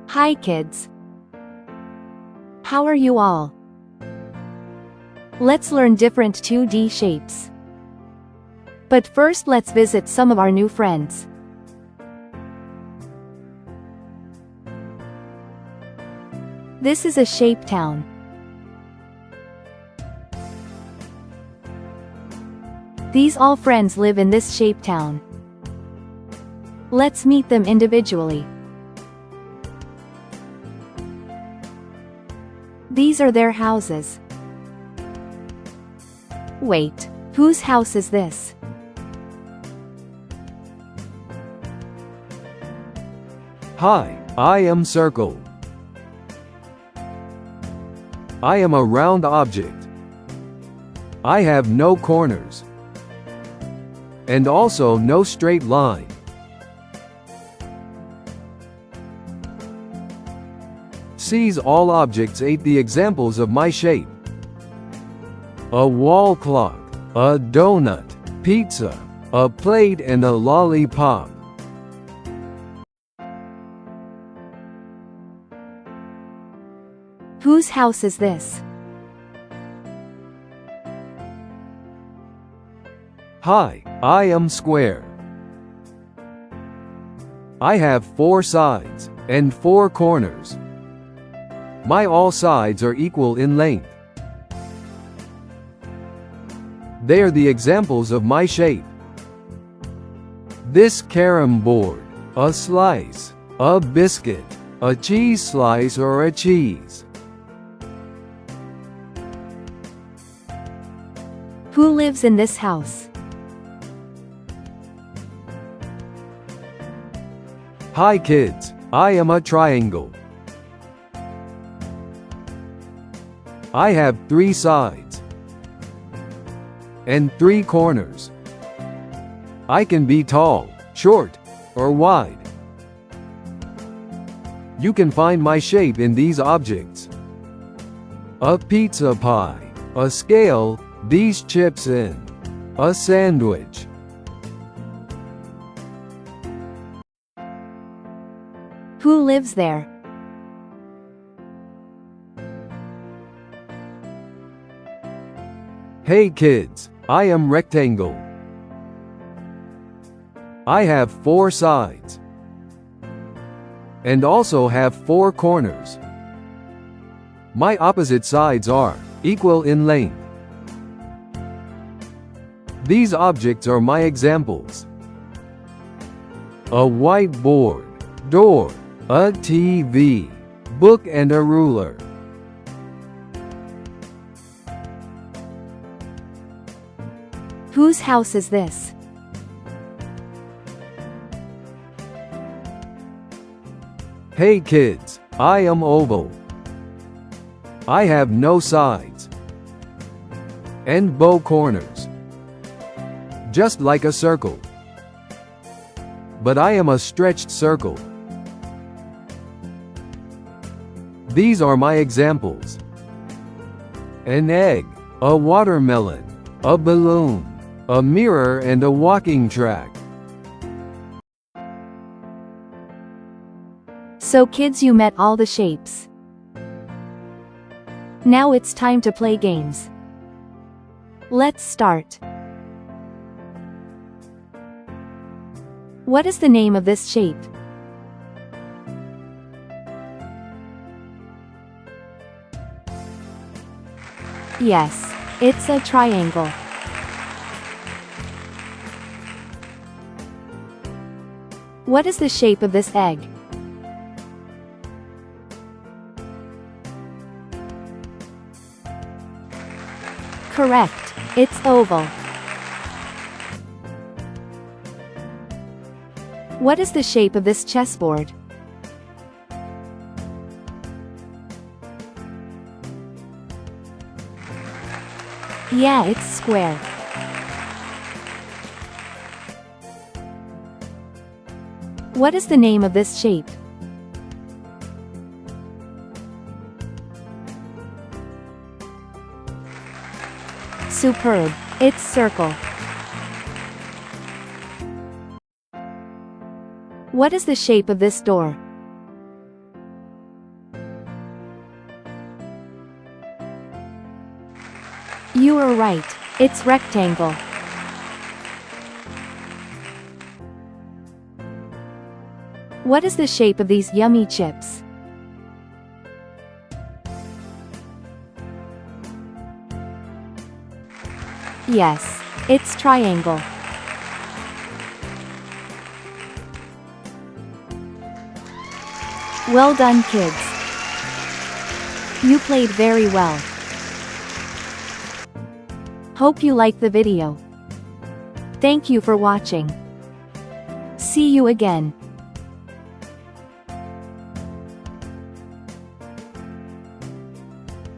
Hi kids. How are you all? Let's learn different 2D shapes. But first let's visit some of our new friends. This is a shape town. These all friends live in this shape town. Let's meet them individually. These are their houses. Wait, whose house is this? Hi, I am Circle. I am a round object. I have no corners. And also no straight line. Seize all objects 8 the examples of my shape. A wall clock, a donut, pizza, a plate and a lollipop. Whose house is this? Hi, I am Square. I have 4 sides and 4 corners. My all sides are equal in length. They are the examples of my shape. This carom board, a slice, a biscuit, a cheese slice or a cheese. Who lives in this house? Hi kids, I am a triangle. I have 3 sides and 3 corners. I can be tall, short, or wide. You can find my shape in these objects. A pizza pie, a scale, these chips in, a sandwich. Who lives there? Hey kids, I am rectangle. I have 4 sides and also have 4 corners. My opposite sides are equal in length. These objects are my examples. A whiteboard, door, a TV, book and a ruler. Whose house is this? Hey kids, I am oval. I have no sides and bow corners, just like a circle. But I am a stretched circle. These are my examples. An egg, a watermelon, a balloon, a mirror and a walking track. So kids, you met all the shapes. Now it's time to play games. Let's start. What is the name of this shape? Yes, it's a triangle. What is the shape of this egg? Correct, it's oval. What is the shape of this chessboard? Yeah, it's square. What is the name of this shape? Superb, it's circle. What is the shape of this door? You were right. It's rectangle. What is the shape of these yummy chips? Yes, it's triangle. Well done, kids. You played very well. Hope you like the video. Thank you for watching. See you again.